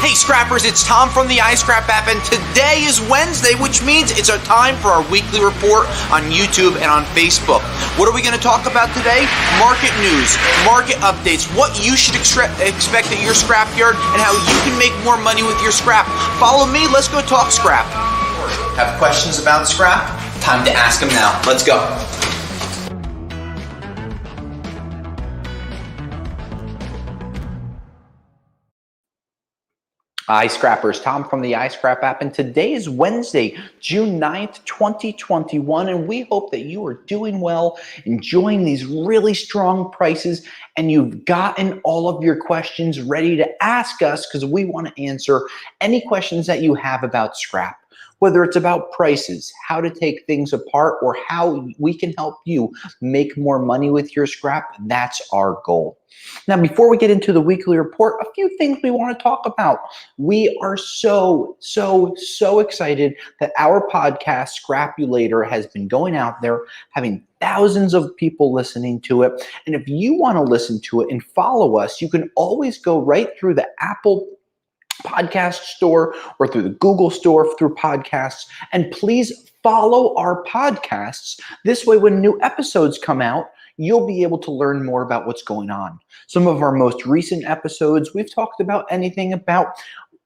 Hey scrappers, it's Tom from the iScrap app, and today is Wednesday, which means it's our time for our weekly report on YouTube and on Facebook. What are we going to talk about today? Market news, market updates, what you should expect at your scrapyard, and how you can make more money with your scrap. Follow me, let's go talk scrap. Have questions about scrap? Time to ask them now. Let's go. Hi Scrappers, Tom from the iScrap app, and today is Wednesday, June 9th, 2021, and we hope that you are doing well, enjoying these really strong prices, and you've gotten all of your questions ready to ask us because we want to answer any questions that you have about scrap. Whether it's about prices, how to take things apart, or how we can help you make more money with your scrap, that's our goal. Now, before we get into the weekly report, a few things we want to talk about. We are so excited that our podcast, Scrapulator, has been going out there, having thousands of people listening to it. And if you want to listen to it and follow us, you can always go right through the Apple Podcast Store or through the Google Store through podcasts, and please follow our podcasts. This way, when new episodes come out, you'll be able to learn more about what's going on. Some of our most recent episodes, we've talked about anything about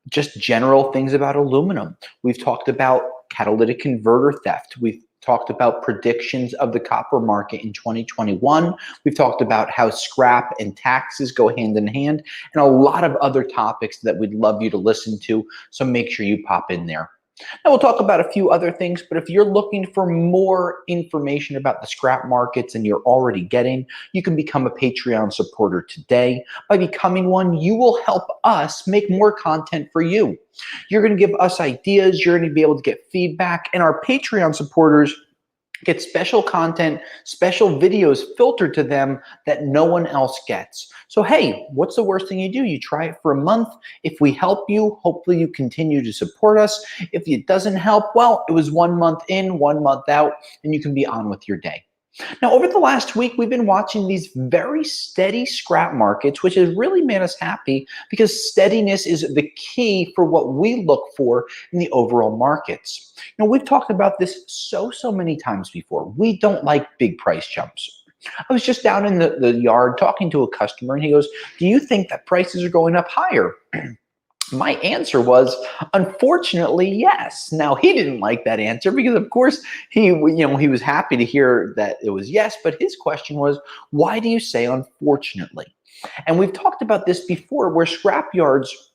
just general things about aluminum. We've talked about catalytic converter theft. We've talked about predictions of the copper market in 2021. We've talked about how scrap and taxes go hand in hand, and a lot of other topics that we'd love you to listen to, so make sure you pop in there. Now, we'll talk about a few other things, but if you're looking for more information about the scrap markets and you're already getting, you can become a Patreon supporter today. By becoming one, you will help us make more content for you. You're going to give us ideas, you're going to be able to get feedback, and our Patreon supporters get special content, special videos filtered to them that no one else gets. So hey, what's the worst thing you do? You try it for a month. If we help you, hopefully you continue to support us. If it doesn't help, well, it was 1 month in, 1 month out, and you can be on with your day. Now, over the last week, we've been watching these very steady scrap markets, which has really made us happy because steadiness is the key for what we look for in the overall markets. Now, we've talked about this so many times before. We don't like big price jumps. I was just down in the yard talking to a customer, and he goes, "Do you think that prices are going up higher?" My answer was, unfortunately, yes. Now, he didn't like that answer because, of course, he was happy to hear that it was yes, but his question was, why do you say unfortunately? And we've talked about this before, where scrap yards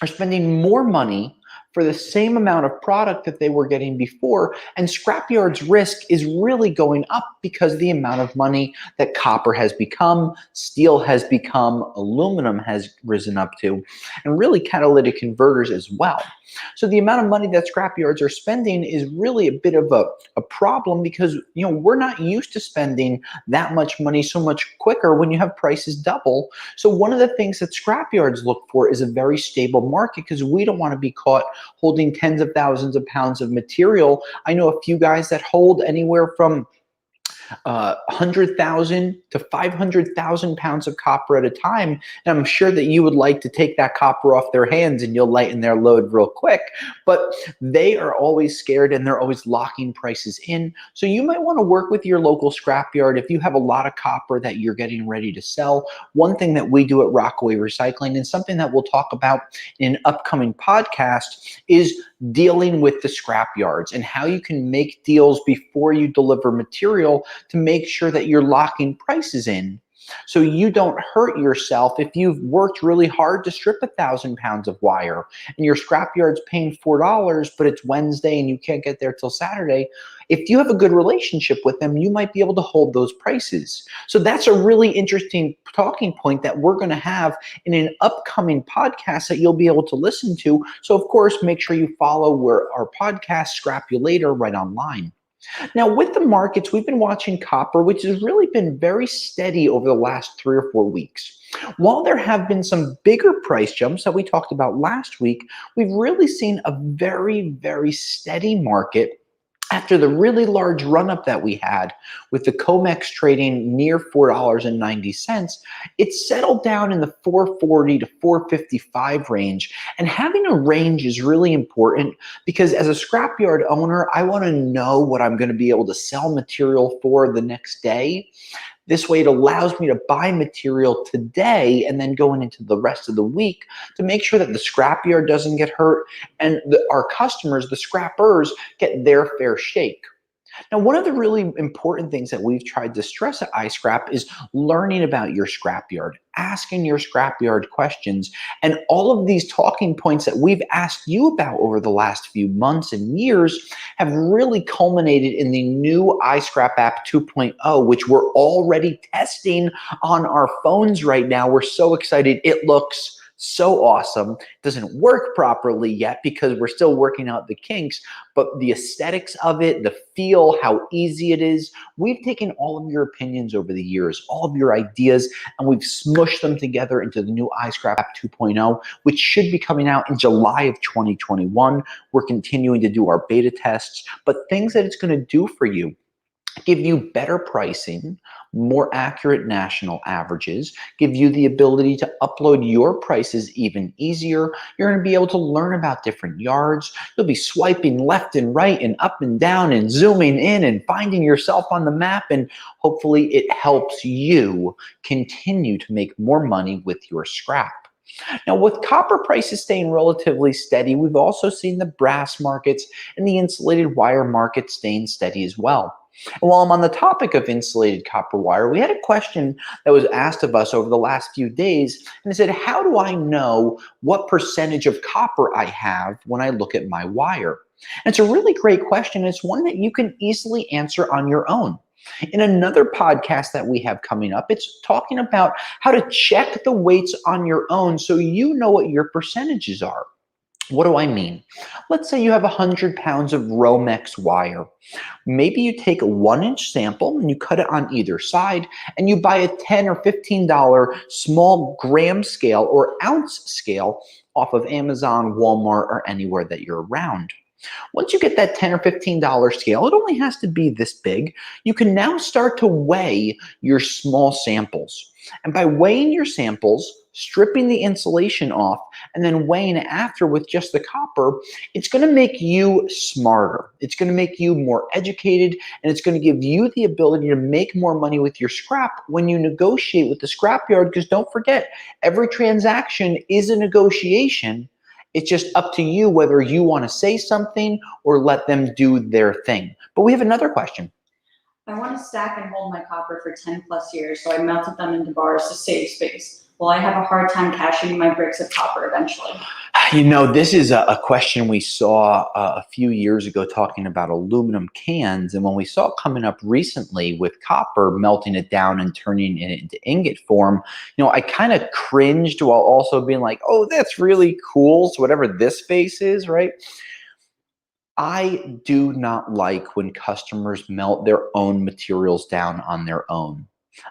are spending more money for the same amount of product that they were getting before, and scrapyard's risk is really going up because of the amount of money that copper has become, steel has become, aluminum has risen up to, and really catalytic converters as well. So the amount of money that scrapyards are spending is really a bit of a problem because we're not used to spending that much money so much quicker when you have prices double. So one of the things that scrapyards look for is a very stable market because we don't want to be caught holding tens of thousands of pounds of material. I know a few guys that hold anywhere from 100,000 to 500,000 pounds of copper at a time. And I'm sure that you would like to take that copper off their hands and you'll lighten their load real quick, but they are always scared and they're always locking prices in. So you might want to work with your local scrapyard if you have a lot of copper that you're getting ready to sell. One thing that we do at Rockaway Recycling, and something that we'll talk about in an upcoming podcast, is dealing with the scrap yards and how you can make deals before you deliver material to make sure that you're locking prices in so you don't hurt yourself if you've worked really hard to strip 1,000 pounds of wire and your scrapyard's paying $4, but it's Wednesday and you can't get there till Saturday. If you have a good relationship with them, you might be able to hold those prices. So that's a really interesting talking point that we're going to have in an upcoming podcast that you'll be able to listen to. So of course, make sure you follow our podcast, Scrapulator, right online. Now, with the markets, we've been watching copper, which has really been very steady over the last 3 or 4 weeks. While there have been some bigger price jumps that we talked about last week, we've really seen a very steady market After the really large run-up that we had with the COMEX trading near $4.90, it settled down in the 440 to 455 range. And having a range is really important because as a scrapyard owner, I want to know what I'm going to be able to sell material for the next day. This way, it allows me to buy material today and then going into the rest of the week to make sure that the scrapyard doesn't get hurt and our customers, the scrappers, get their fair shake. Now, one of the really important things that we've tried to stress at iScrap is learning about your scrapyard, asking your scrapyard questions, and all of these talking points that we've asked you about over the last few months and years have really culminated in the new iScrap app 2.0, which we're already testing on our phones right now. We're so excited. It looks so awesome. It doesn't work properly yet because we're still working out the kinks, but the aesthetics of it, the feel, how easy it is, we've taken all of your opinions over the years, all of your ideas, and we've smushed them together into the new iScrap app 2.0, which should be coming out in July of 2021. We're continuing to do our beta tests, but things that it's going to do for you: give you better pricing, more accurate national averages, give you the ability to upload your prices even easier. You're going to be able to learn about different yards. You'll be swiping left and right and up and down and zooming in and finding yourself on the map, and hopefully it helps you continue to make more money with your scrap. Now, with copper prices staying relatively steady, we've also seen the brass markets and the insulated wire market staying steady as well. And while I'm on the topic of insulated copper wire, we had a question that was asked of us over the last few days, and it said, how do I know what percentage of copper I have when I look at my wire? And it's a really great question. It's one that you can easily answer on your own. In another podcast that we have coming up, it's talking about how to check the weights on your own so you know what your percentages are. What do I mean? Let's say you have 100 pounds of Romex wire. Maybe you take a 1-inch sample and you cut it on either side, and you buy a $10 or $15 small gram scale or ounce scale off of Amazon, Walmart, or anywhere that you're around. Once you get that $10 or $15 scale, it only has to be this big. You can now start to weigh your small samples. And by weighing your samples, stripping the insulation off, and then weighing it after with just the copper, it's going to make you smarter. It's going to make you more educated, and it's going to give you the ability to make more money with your scrap when you negotiate with the scrapyard, because don't forget, every transaction is a negotiation. It's just up to you whether you want to say something or let them do their thing. But we have another question. I want to stack and hold my copper for 10 plus years, so I melted them into bars to save space. Will I have a hard time cashing my bricks of copper eventually? You know, this is a question we saw a few years ago talking about aluminum cans. And when we saw it coming up recently with copper, melting it down and turning it into ingot form, you know, I kind of cringed while also being like, oh, that's really cool. So whatever this face is, right? I do not like when customers melt their own materials down on their own.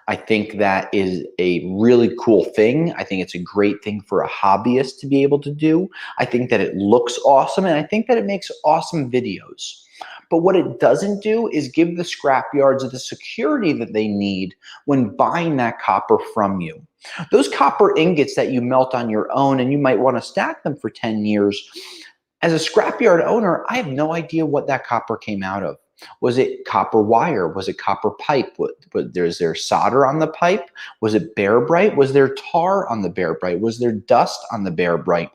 I think that is a really cool thing. I think it's a great thing for a hobbyist to be able to do. I think that it looks awesome, and I think that it makes awesome videos. But what it doesn't do is give the scrapyards the security that they need when buying that copper from you. Those copper ingots that you melt on your own, and you might want to stack them for 10 years, as a scrapyard owner, I have no idea what that copper came out of. Was it copper wire? Was it copper pipe? Was there solder on the pipe? Was it Bear Bright? Was there tar on the Bear Bright? Was there dust on the Bear Bright?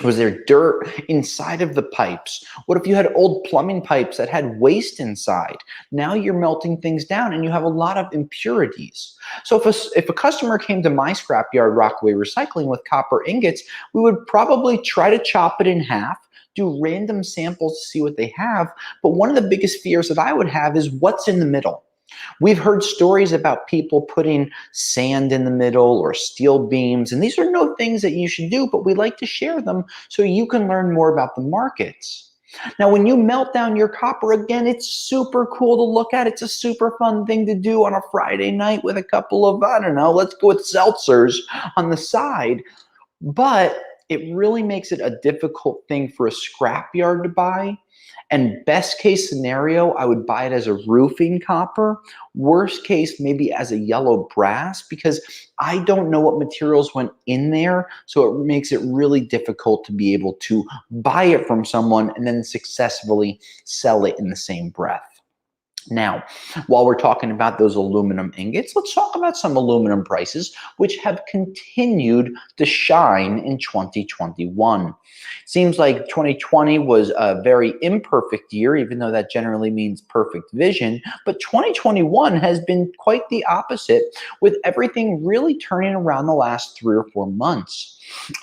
Was there dirt inside of the pipes? What if you had old plumbing pipes that had waste inside? Now you're melting things down and you have a lot of impurities. So if a customer came to my scrapyard, Rockaway Recycling, with copper ingots, we would probably try to chop it in half, do random samples to see what they have. But one of the biggest fears that I would have is what's in the middle. We've heard stories about people putting sand in the middle or steel beams, and these are no things that you should do, but we like to share them so you can learn more about the markets. Now, when you melt down your copper, again, it's super cool to look at. It's a super fun thing to do on a Friday night with a couple of, I don't know, let's go with seltzers on the side. But it really makes it a difficult thing for a scrapyard to buy. And best case scenario, I would buy it as a roofing copper. Worst case, maybe as a yellow brass, because I don't know what materials went in there. So it makes it really difficult to be able to buy it from someone and then successfully sell it in the same breath. Now, while we're talking about those aluminum ingots, let's talk about some aluminum prices, which have continued to shine in 2021. Seems like 2020 was a very imperfect year, even though that generally means perfect vision. But 2021 has been quite the opposite, with everything really turning around the last 3 or 4 months.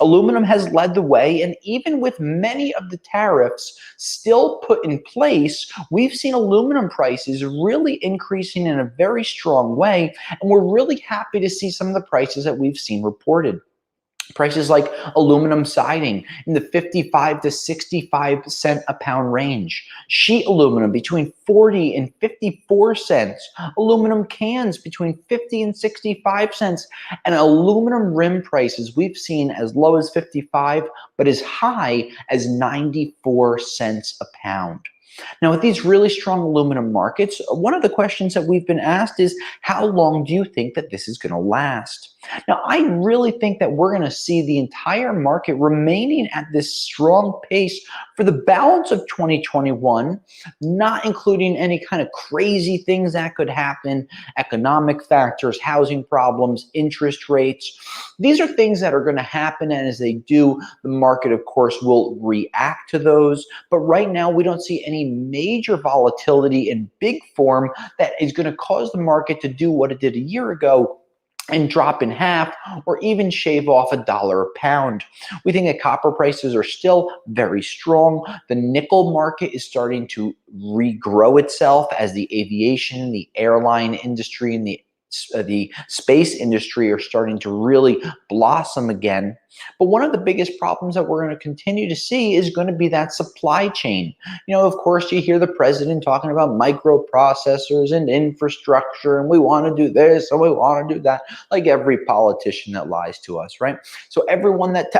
Aluminum has led the way, and even with many of the tariffs still put in place, we've seen aluminum prices really increasing in a very strong way, and we're really happy to see some of the prices that we've seen reported. Prices like aluminum siding in the 55 to 65 cent a pound range. Sheet aluminum between 40 and 54 cents. Aluminum cans between 50 and 65 cents. And aluminum rim prices we've seen as low as 55, but as high as 94 cents a pound. Now, with these really strong aluminum markets, one of the questions that we've been asked is, how long do you think that this is going to last? Now, I really think that we're going to see the entire market remaining at this strong pace for the balance of 2021, not including any kind of crazy things that could happen, economic factors, housing problems, interest rates. These are things that are going to happen, and as they do, the market, of course, will react to those. But right now, we don't see any major volatility in big form that is going to cause the market to do what it did a year ago and drop in half or even shave off $1 a pound. We think that copper prices are still very strong. The nickel market is starting to regrow itself as the aviation, the airline industry, and the space industry are starting to really blossom again. But one of the biggest problems that we're going to continue to see is going to be that supply chain. You know, of course, you hear the president talking about microprocessors and infrastructure, and we want to do this and we want to do that, like every politician that lies to us, right? So everyone that,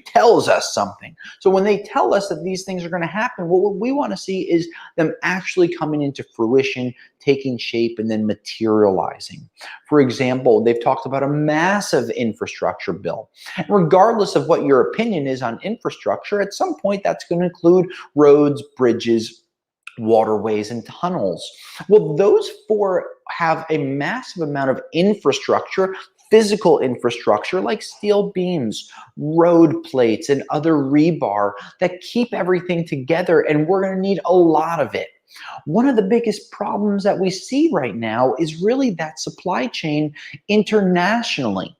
tells us something. So when they tell us that these things are going to happen, what we want to see is them actually coming into fruition, taking shape, and then materializing. For example, they've talked about a massive infrastructure bill. Regardless of what your opinion is on infrastructure, at some point that's going to include roads, bridges, waterways, and tunnels. Well, those four have a massive amount of infrastructure, physical infrastructure like steel beams, road plates, and other rebar that keep everything together, and we're going to need a lot of it. One of the biggest problems that we see right now is really that supply chain internationally.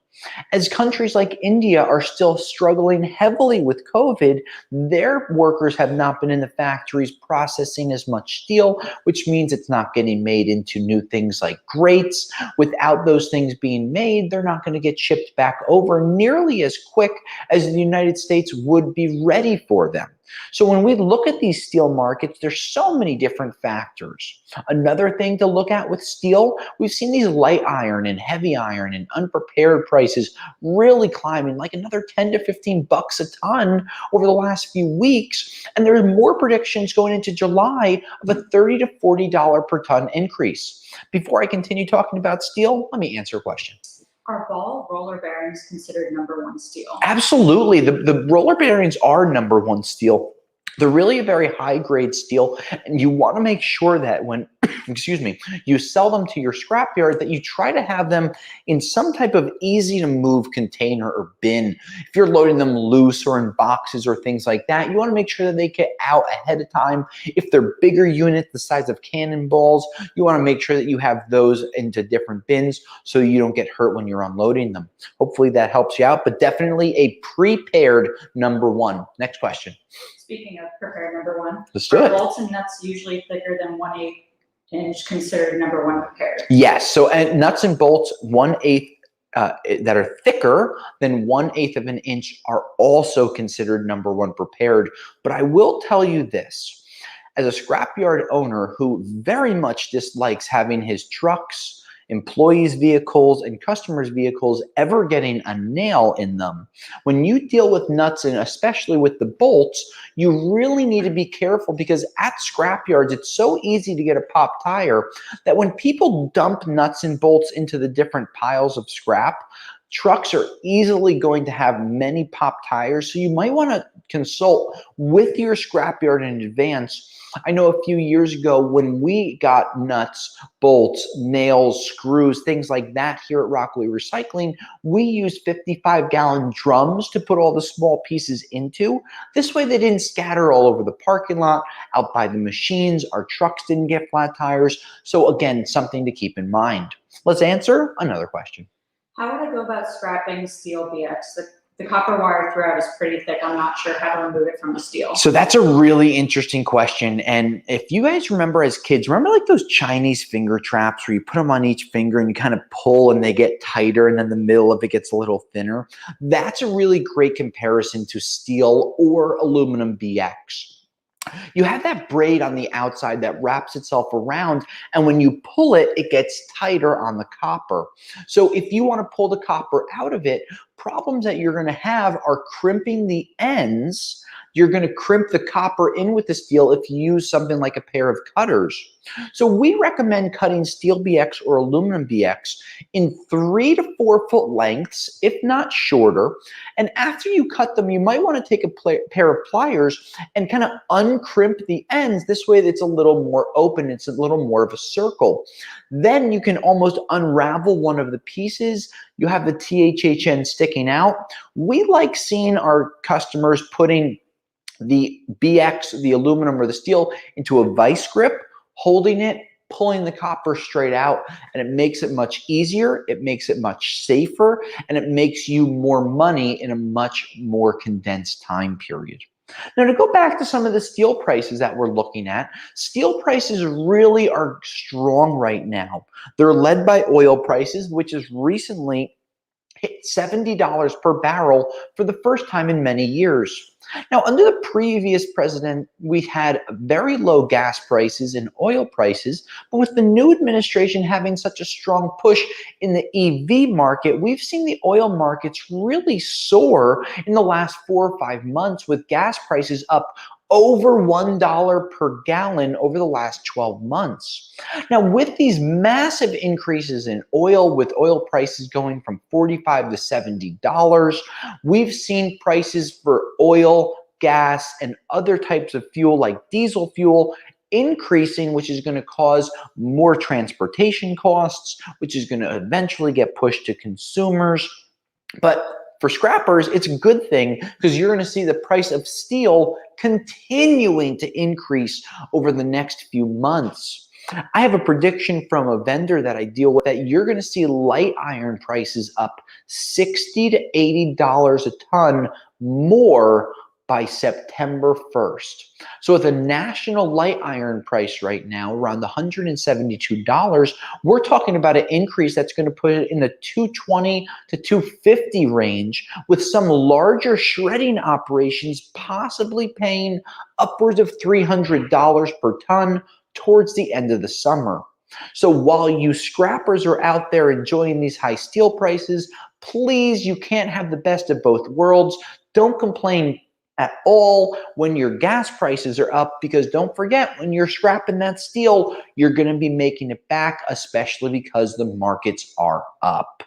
As countries like India are still struggling heavily with COVID, their workers have not been in the factories processing as much steel, which means it's not getting made into new things like grates. Without those things being made, they're not going to get shipped back over nearly as quick as the United States would be ready for them. So when we look at these steel markets, there's so many different factors. Another thing to look at with steel, we've seen these light iron and heavy iron and unprepared prices really climbing like another 10 to 15 bucks a ton over the last few weeks. And there are more predictions going into July of a $30 to $40 per ton increase. Before I continue talking about steel, let me answer a question. Are ball roller bearings considered #1 steel? Absolutely. The roller bearings are #1 steel. They're really a very high grade steel, and you want to make sure that when you sell them to your scrapyard, that you try to have them in some type of easy to move container or bin. If you're loading them loose or in boxes or things like that, you want to make sure that they get out ahead of time. If they're bigger units, the size of cannonballs, you want to make sure that you have those into different bins so you don't get hurt when you're unloading them. Hopefully that helps you out, but definitely a prepared #1. Next question. Speaking of prepared #1, Let's do it. Bolts and nuts usually thicker than 1/8 inch considered #1 prepared? Yes. So nuts and bolts 1/8 that are thicker than 1/8 of an inch are also considered #1 prepared. But I will tell you this, as a scrapyard owner who very much dislikes having his trucks employees' vehicles and customers' vehicles ever getting a nail in them. When you deal with nuts, and especially with the bolts, you really need to be careful, because at scrap yards, it's so easy to get a pop tire that when people dump nuts and bolts into the different piles of scrap, trucks are easily going to have many pop tires. So you might want to consult with your scrapyard in advance. I know a few years ago when we got nuts, bolts, nails, screws, things like that here at Rockaway Recycling, we used 55-gallon drums to put all the small pieces into. This way they didn't scatter all over the parking lot, out by the machines. Our trucks didn't get flat tires. So again, something to keep in mind. Let's answer another question. How would I go about scrapping steel BX? The copper wire throughout is pretty thick. I'm not sure how to remove it from the steel. So that's a really interesting question. And if you guys remember as kids, remember like those Chinese finger traps where you put them on each finger and you kind of pull and they get tighter and then the middle of it gets a little thinner? That's a really great comparison to steel or aluminum BX. You have that braid on the outside that wraps itself around, and when you pull it, it gets tighter on the copper. So if you want to pull the copper out of it, problems that you're going to have are crimping the ends. You're going to crimp the copper in with the steel if you use something like a pair of cutters. So we recommend cutting steel BX or aluminum BX in 3 to 4 foot lengths, if not shorter. And after you cut them, you might want to take a pair of pliers and kind of uncrimp the ends. This way it's a little more open. It's a little more of a circle. Then you can almost unravel one of the pieces. You have the THHN sticking out. We like seeing our customers putting the BX, the aluminum or the steel, into a vice grip, holding it, pulling the copper straight out, and it makes it much easier, it makes it much safer, and it makes you more money in a much more condensed time period. Now, to go back to some of the steel prices that we're looking at, steel prices really are strong right now. They're led by oil prices, which has recently hit $70 per barrel for the first time in many years. Now, under the previous president, we had very low gas prices and oil prices, but with the new administration having such a strong push in the EV market, we've seen the oil markets really soar in the last 4 or 5 months, with gas prices up over $1 per gallon over the last 12 months. Now, with these massive increases in oil, with oil prices going from $45 to $70, we've seen prices for oil, gas, and other types of fuel like diesel fuel increasing, which is going to cause more transportation costs, which is going to eventually get pushed to consumers. But for scrappers, it's a good thing, because you're going to see the price of steel continuing to increase over the next few months. I have a prediction from a vendor that I deal with that you're going to see light iron prices up $60 to $80 a ton more by September 1st. So with a national light iron price right now around $172, we're talking about an increase that's going to put it in the $220 to $250 range, with some larger shredding operations possibly paying upwards of $300 per ton towards the end of the summer. So while you scrappers are out there enjoying these high steel prices, please, you can't have the best of both worlds. Don't complain at all when your gas prices are up, because don't forget, when you're scrapping that steel, you're going to be making it back, especially because the markets are up.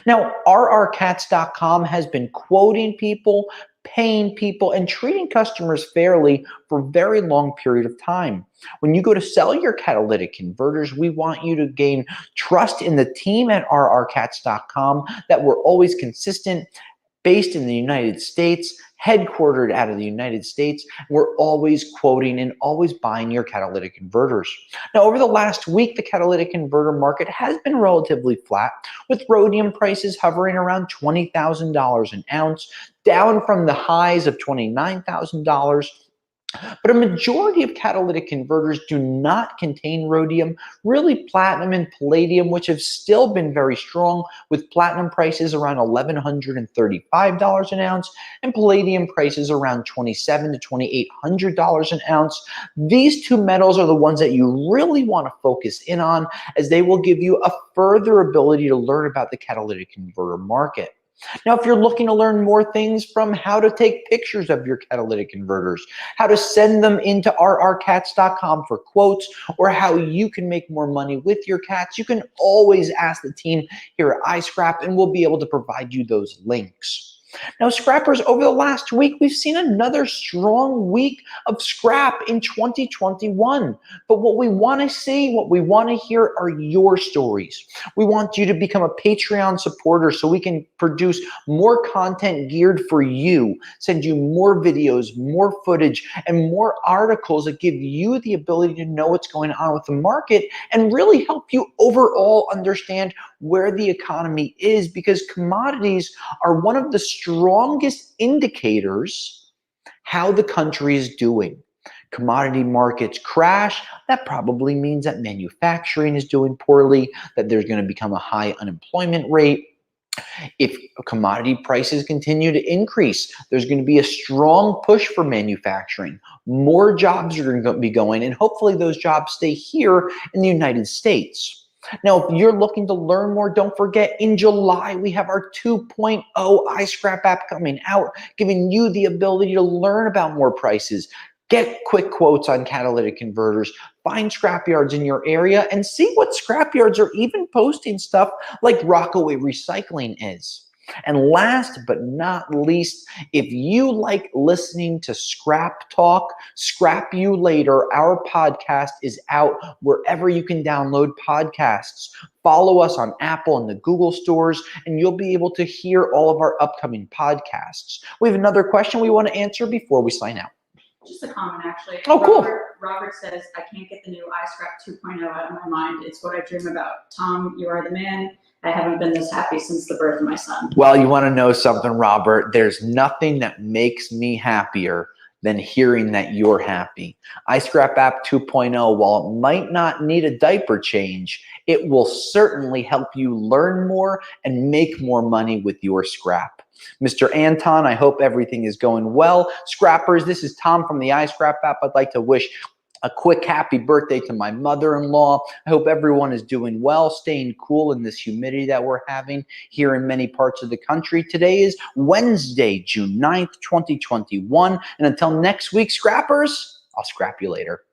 Now, rrcats.com has been quoting people, paying people, and treating customers fairly for a very long period of time. When you go to sell your catalytic converters, we want you to gain trust in the team at rrcats.com, that we're always consistent, based in the United States, headquartered out of the United States. We're always quoting and always buying your catalytic converters. Now, over the last week, the catalytic converter market has been relatively flat, with rhodium prices hovering around $20,000 an ounce, down from the highs of $29,000. But a majority of catalytic converters do not contain rhodium, really platinum and palladium, which have still been very strong, with platinum prices around $1,135 an ounce and palladium prices around $2,700 to $2,800 an ounce. These two metals are the ones that you really want to focus in on, as they will give you a further ability to learn about the catalytic converter market. Now, if you're looking to learn more things, from how to take pictures of your catalytic converters, how to send them into rrcats.com for quotes, or how you can make more money with your cats, you can always ask the team here at iScrap, and we'll be able to provide you those links. Now, scrappers, over the last week, we've seen another strong week of scrap in 2021. But what we want to see, what we want to hear are your stories. We want you to become a Patreon supporter so we can produce more content geared for you, send you more videos, more footage, and more articles that give you the ability to know what's going on with the market and really help you overall understand where the economy is, because commodities are one of the strongest indicators how the country is doing. Commodity markets crash, that probably means that manufacturing is doing poorly, that there's going to become a high unemployment rate. If commodity prices continue to increase, there's going to be a strong push for manufacturing. More jobs are going to be going, and hopefully those jobs stay here in the United States. Now, if you're looking to learn more, don't forget, in July, we have our 2.0 iScrap app coming out, giving you the ability to learn about more prices, get quick quotes on catalytic converters, find scrapyards in your area, and see what scrapyards are even posting stuff like Rockaway Recycling is. And last but not least, if you like listening to Scrap Talk, Scrapulator, our podcast, is out wherever you can download podcasts. Follow us on Apple and the Google stores, and you'll be able to hear all of our upcoming podcasts. We have another question we want to answer before we sign out. Just a comment, actually. Oh, cool. Robert says, I can't get the new iScrap 2.0 out of my mind. It's what I dream about. Tom, you are the man. I haven't been this happy since the birth of my son. Well, you want to know something, Robert? There's nothing that makes me happier than hearing that you're happy. iScrap app 2.0, while it might not need a diaper change, it will certainly help you learn more and make more money with your scrap. Mr. Anton, I hope everything is going well. Scrappers, this is Tom from the iScrap app. I'd like to wish a quick happy birthday to my mother-in-law. I hope everyone is doing well, staying cool in this humidity that we're having here in many parts of the country. Today is Wednesday, June 9th, 2021. And until next week, scrappers, I'll scrap you later.